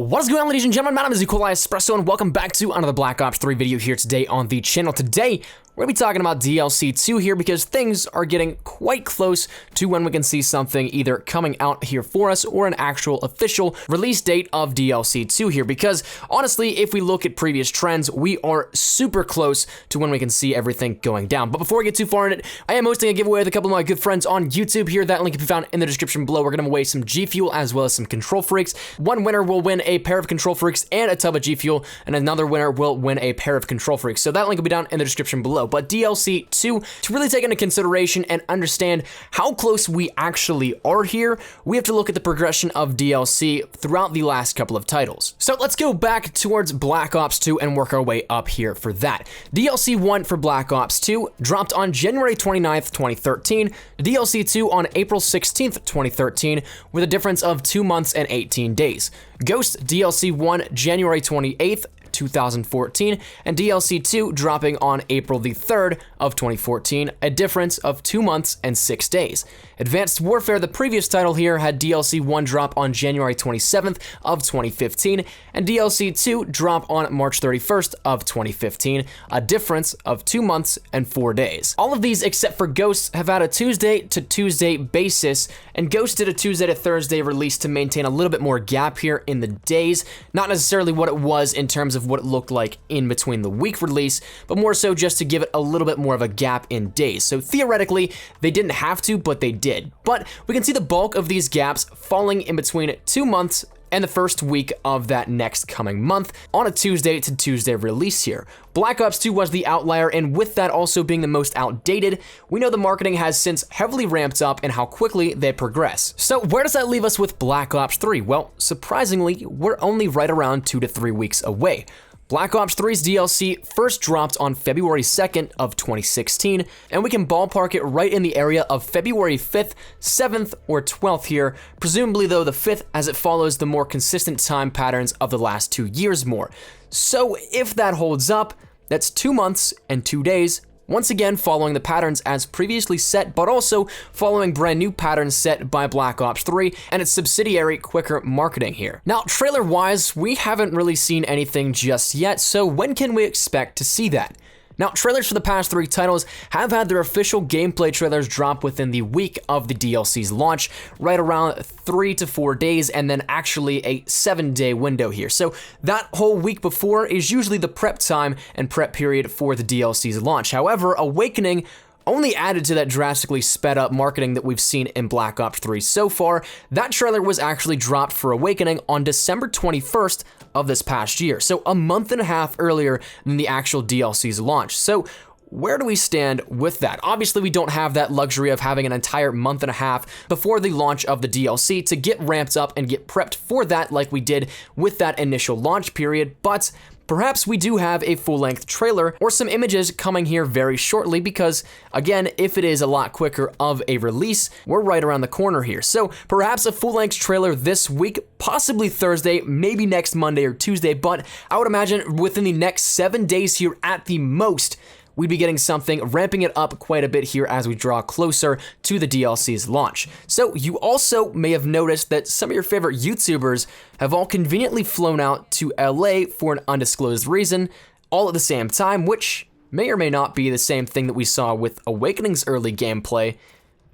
What is going on, ladies and gentlemen? My name is Espresso, and welcome back to another Black Ops 3 video here today on the channel. Today, we're going to be talking about DLC 2 here because things are getting quite close to when we can see something either coming out here for us or an actual official release date of DLC 2 here. Because honestly, if we look at previous trends, we are super close to when we can see everything going down. But before we get too far in it, I am hosting a giveaway with a couple of my good friends on YouTube here. That link can be found in the description below. We're going to give away some G Fuel as well as some Control Freaks. One winner will win a pair of Control Freaks and a tub of G Fuel, and another winner will win a pair of Control Freaks. So that link will be down in the description below. But DLC 2, to really take into consideration and understand how close we actually are here, we have to look at the progression of DLC throughout the last couple of titles. So let's go back towards Black Ops 2 and work our way up here for that. DLC 1 for Black Ops 2 dropped on January 29th, 2013, DLC 2 on April 16th, 2013, with a difference of 2 months and 18 days. Ghost DLC 1 January 28th, 2014, and DLC 2 dropping on April the 3rd of 2014, a difference of 2 months and 6 days. Advanced Warfare, the previous title here, had DLC 1 drop on January 27th of 2015, and DLC 2 drop on March 31st of 2015, a difference of 2 months and 4 days. All of these, except for Ghosts, have had a Tuesday to Tuesday basis, and Ghost did a Tuesday to Thursday release to maintain a little bit more gap here in the days, not necessarily what it was in terms of what it looked like in between the week release, but more so just to give it a little bit more of a gap in days. So theoretically, they didn't have to, but they did. But we can see the bulk of these gaps falling in between 2 months and the first week of that next coming month on a Tuesday to Tuesday release here. Black Ops 2 was the outlier, and with that also being the most outdated, we know the marketing has since heavily ramped up and how quickly they progress. So where does that leave us with Black Ops 3? Well, surprisingly, we're only right around 2 to 3 weeks away. Black Ops 3's DLC first dropped on February 2nd of 2016, and we can ballpark it right in the area of February 5th, 7th, or 12th here, presumably though the 5th, as it follows the more consistent time patterns of the last 2 years more. So if that holds up, that's 2 months and 2 days, once again following the patterns as previously set, but also following brand new patterns set by Black Ops 3 and its subsidiary Quicker Marketing here. Now, trailer-wise, we haven't really seen anything just yet, so when can we expect to see that? Now, trailers for the past 3 titles have had their official gameplay trailers drop within the week of the DLC's launch, right around 3 to 4 days, and then actually a 7-day window here. So that whole week before is usually the prep time and prep period for the DLC's launch. However, Awakening only added to that drastically sped up marketing that we've seen in Black Ops 3 so far. That trailer was actually dropped for Awakening on December 21st of this past year, so a month and a half earlier than the actual DLC's launch. So where do we stand with that? Obviously, we don't have that luxury of having an entire month and a half before the launch of the DLC to get ramped up and get prepped for that like we did with that initial launch period, but perhaps we do have a full-length trailer or some images coming here very shortly because, again, if it is a lot quicker of a release, we're right around the corner here. So perhaps a full-length trailer this week, possibly Thursday, maybe next Monday or Tuesday, but I would imagine within the next 7 days here at the most, we'd be getting something, ramping it up quite a bit here as we draw closer to the DLC's launch. So you also may have noticed that some of your favorite YouTubers have all conveniently flown out to LA for an undisclosed reason, all at the same time, which may or may not be the same thing that we saw with Awakening's early gameplay,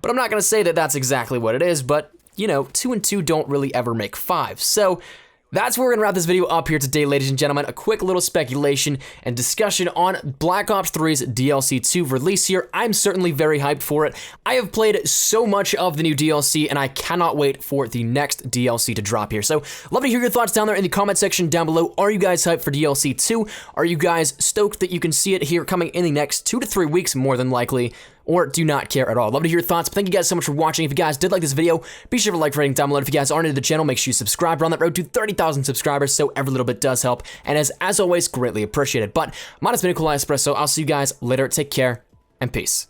but I'm not going to say that that's exactly what it is, but, you know, 2 and 2 don't really ever make 5. So that's where we're going to wrap this video up here today, ladies and gentlemen. A quick little speculation and discussion on Black Ops 3's DLC 2 release here. I'm certainly very hyped for it. I have played so much of the new DLC, and I cannot wait for the next DLC to drop here. So, love to hear your thoughts down there in the comment section down below. Are you guys hyped for DLC 2? Are you guys stoked that you can see it here coming in the next 2 to 3 weeks, more than likely? Or do not care at all? Love to hear your thoughts. But thank you guys so much for watching. If you guys did like this video, be sure to like, rating down below. If you guys aren't new to the channel, make sure you subscribe. We're on that road to 30,000 subscribers, so every little bit does help. And as always, greatly appreciated. But mine has been Espresso. I'll see you guys later. Take care and peace.